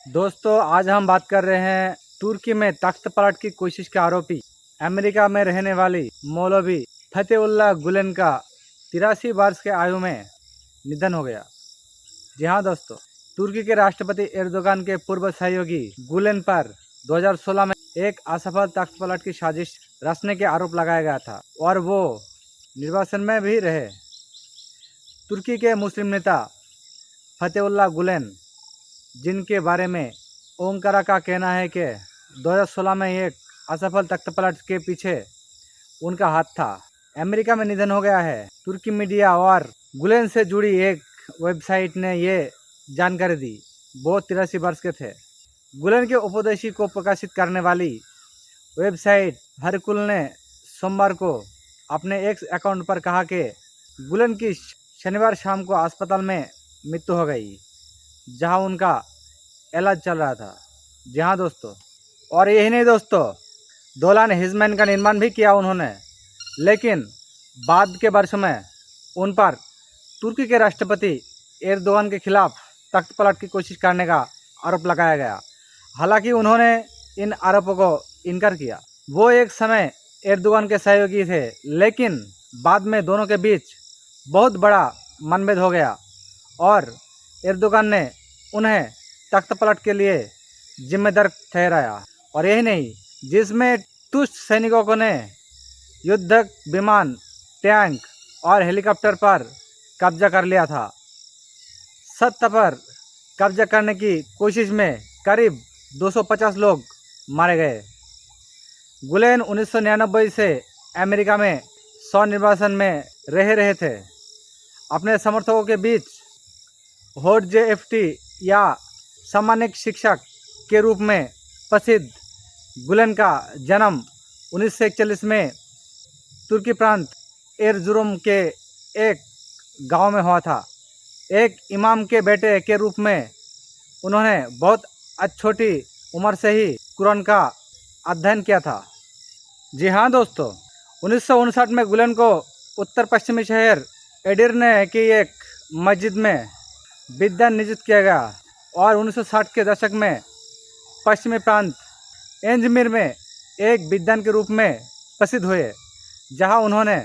दोस्तों, आज हम बात कर रहे हैं तुर्की में तख्त पलट की कोशिश के आरोपी अमेरिका में रहने वाली मौलवी फतेहुल्लाह गुलेन का 83 वर्ष के आयु में निधन हो गया। जी हाँ दोस्तों, तुर्की के राष्ट्रपति एर्दोगान के पूर्व सहयोगी गुलेन पर 2016 में एक असफल तख्त पलट की साजिश रचने के आरोप लगाया गया था और वो निर्वासन में भी रहे। तुर्की के मुस्लिम नेता फतेहुल्लाह गुलेन, जिनके बारे में ओंकारा का कहना है कि 2016 में एक असफल तख्त पलट के पीछे उनका हाथ था, अमेरिका में निधन हो गया है। तुर्की मीडिया और गुलेन से जुड़ी एक वेबसाइट ने ये जानकारी दी। वो 83 वर्ष के थे। गुलेन के उपदेशी को प्रकाशित करने वाली वेबसाइट हरकुल ने सोमवार को अपने एक्स अकाउंट पर कहा कि गुलेन की शनिवार शाम को अस्पताल में मृत्यु हो गई, जहां उनका इलाज चल रहा था। जी हाँ दोस्तों, और यही नहीं दोस्तों, दोलान हिजमैन का निर्माण भी किया उन्होंने, लेकिन बाद के वर्षों में उन पर तुर्की के राष्ट्रपति एर्दोगान के खिलाफ तख्त पलट की कोशिश करने का आरोप लगाया गया। हालांकि उन्होंने इन आरोपों को इनकार किया। वो एक समय एर्दोगान के सहयोगी थे, लेकिन बाद में दोनों के बीच बहुत बड़ा मनभेद हो गया और एर्दोगान ने उन्हें तख्त पलट के लिए जिम्मेदार ठहराया। और यही नहीं, जिसमें तुर्क सैनिकों ने युद्धक विमान, टैंक और हेलीकॉप्टर पर कब्जा कर लिया था। सत्ता पर कब्जा करने की कोशिश में करीब 250 लोग मारे गए। गुलेन 1999 से अमेरिका में स्वनिर्वासन में रह रहे थे। अपने समर्थकों के बीच होट जेएफटी या सामान्य शिक्षक के रूप में प्रसिद्ध गुलेन का जन्म 1941 में तुर्की प्रांत एरजुरम के एक गांव में हुआ था। एक इमाम के बेटे के रूप में उन्होंने बहुत छोटी उम्र से ही कुरान का अध्ययन किया था। जी हाँ दोस्तों, 1959 में गुलेन को उत्तर पश्चिमी शहर एडिर्ने की एक मस्जिद में विद्वान नियुक्त किया गया और 1960 के दशक में पश्चिमी प्रांत एंजमीर में एक विद्वान के रूप में प्रसिद्ध हुए, जहां उन्होंने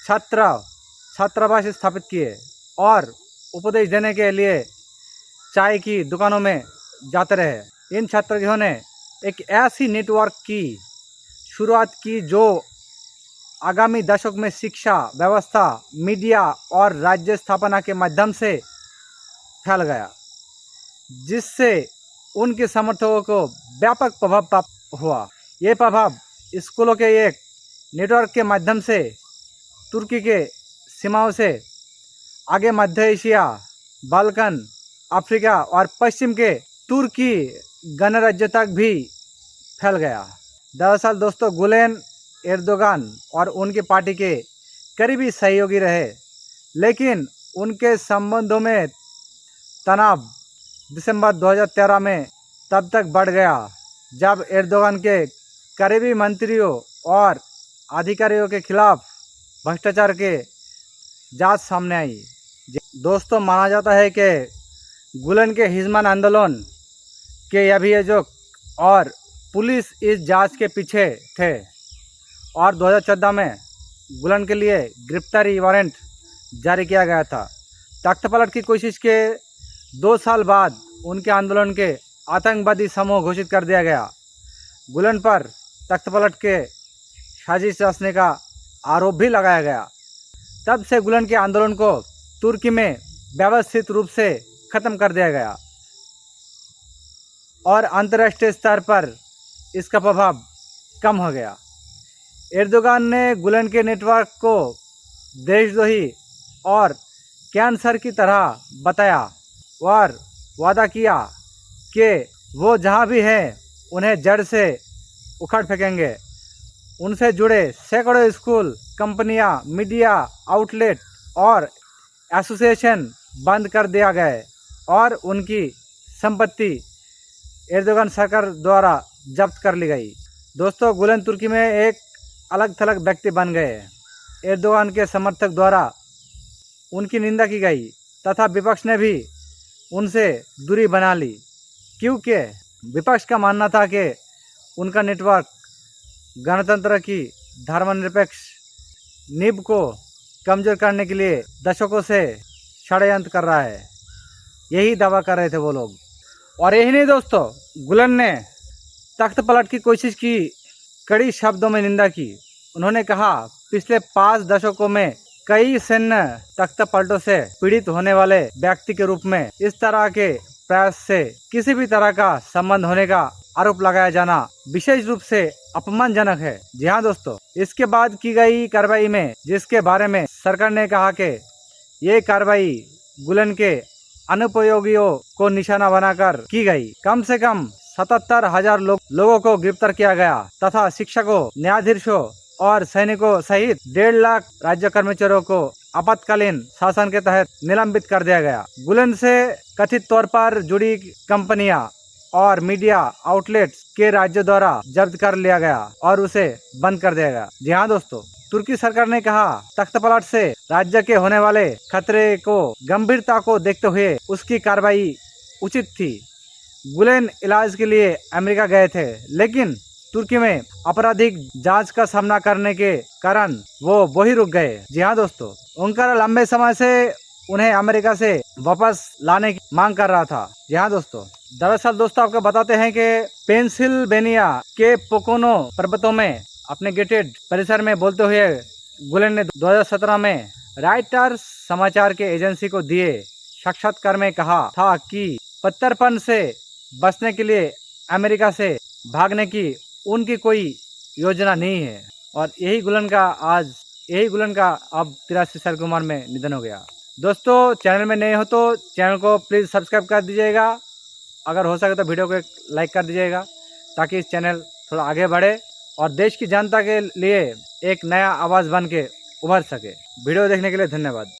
छात्रावास स्थापित किए और उपदेश देने के लिए चाय की दुकानों में जाते रहे। इन छात्रगृहों ने एक ऐसी नेटवर्क की शुरुआत की जो आगामी दशक में शिक्षा व्यवस्था, मीडिया और राज्य स्थापना के माध्यम से फैल गया, जिससे उनके समर्थकों को व्यापक प्रभाव प्राप्त हुआ। ये प्रभाव स्कूलों के एक नेटवर्क के माध्यम से तुर्की के सीमाओं से आगे मध्य एशिया, बाल्कन, अफ्रीका और पश्चिम के तुर्की गणराज्य तक भी फैल गया। दरअसल दोस्तों, गुलेन एर्दोगान और उनकी पार्टी के करीबी सहयोगी रहे, लेकिन उनके संबंधों में तनाव दिसंबर 2013 में तब तक बढ़ गया जब एर्दोगान के करीबी मंत्रियों और अधिकारियों के खिलाफ भ्रष्टाचार के जांच सामने आई। दोस्तों, माना जाता है कि गुलेन के हिजमन आंदोलन के अभियोजक और पुलिस इस जांच के पीछे थे और 2014 में गुलेन के लिए गिरफ्तारी वारंट जारी किया गया था। तख्त पलट की कोशिश के 2 साल बाद उनके आंदोलन के आतंकवादी समूह घोषित कर दिया गया। गुलेन पर तख्त पलट के साजिश रचने का आरोप भी लगाया गया। तब से गुलेन के आंदोलन को तुर्की में व्यवस्थित रूप से खत्म कर दिया गया और अंतर्राष्ट्रीय स्तर पर इसका प्रभाव कम हो गया। एर्दोगान ने गुलेन के नेटवर्क को देशद्रोही और कैंसर की तरह बताया और वादा किया कि वो जहां भी हैं उन्हें जड़ से उखाड़ फेंकेंगे। उनसे जुड़े सैकड़ों स्कूल, कंपनियां, मीडिया आउटलेट और एसोसिएशन बंद कर दिया गए और उनकी संपत्ति एर्दोगान सरकार द्वारा जब्त कर ली गई। दोस्तों, गुलेन तुर्की में एक अलग थलग व्यक्ति बन गए। एर्दोगान के समर्थक द्वारा उनकी निंदा की गई तथा विपक्ष ने भी उनसे दूरी बना ली, क्योंकि विपक्ष का मानना था कि उनका नेटवर्क गणतंत्र की धर्मनिरपेक्ष नींव को कमजोर करने के लिए दशकों से षड्यंत्र कर रहा है। यही दावा कर रहे थे वो लोग। और यही नहीं दोस्तों, गुलन ने तख्त पलट की कोशिश की, कड़ी शब्दों में निंदा की। उन्होंने कहा पिछले 5 दशकों में कई सैन्य तख्त पलटों से पीड़ित होने वाले व्यक्ति के रूप में इस तरह के प्रयास से किसी भी तरह का संबंध होने का आरोप लगाया जाना विशेष रूप से अपमानजनक है। जी हाँ दोस्तों, इसके बाद की गई कार्रवाई में, जिसके बारे में सरकार ने कहा कि ये कार्रवाई गुलन के अनुपयोगियों को निशाना बनाकर की गई। कम से कम 77,000 लोगों को गिरफ्तार किया गया तथा शिक्षकों, न्यायाधीशों और सैनिकों सहित 1.5 लाख राज्य कर्मचारियों को आपातकालीन शासन के तहत निलंबित कर दिया गया। गुलन से कथित तौर पर जुड़ी कंपनियां और मीडिया आउटलेट्स के राज्य द्वारा जब्त कर लिया गया और उसे बंद कर दिया गया। जी हाँ दोस्तों, तुर्की सरकार ने कहा तख्त पलट से राज्य के होने वाले खतरे को गंभीरता को देखते हुए उसकी कार्रवाई उचित थी। गुलेन इलाज के लिए अमेरिका गए थे, लेकिन तुर्की में आपराधिक जांच का सामना करने के कारण वो वही रुक गए। जी हाँ दोस्तों, उनका लंबे समय से उन्हें अमेरिका से वापस लाने की मांग कर रहा था। जी हाँ दोस्तों, दरअसल दोस्तों आपको बताते हैं कि पेंसिल्वेनिया के पोकोनो पर्वतों में अपने गेटेड परिसर में बोलते हुए गुलेन ने 2017 में रॉयटर्स समाचार के एजेंसी को दिए साक्षात्कार में कहा था कि प्रत्यर्पण से बचने के लिए अमेरिका से भागने की उनकी कोई योजना नहीं है। और यही गुलन का अब 83 साल की उम्र में निधन हो गया। दोस्तों, चैनल में नए हो तो चैनल को प्लीज़ सब्सक्राइब कर दीजिएगा। अगर हो सके तो वीडियो को एक लाइक कर दीजिएगा, ताकि इस चैनल थोड़ा आगे बढ़े और देश की जनता के लिए एक नया आवाज़ बन के उभर सके। वीडियो देखने के लिए धन्यवाद।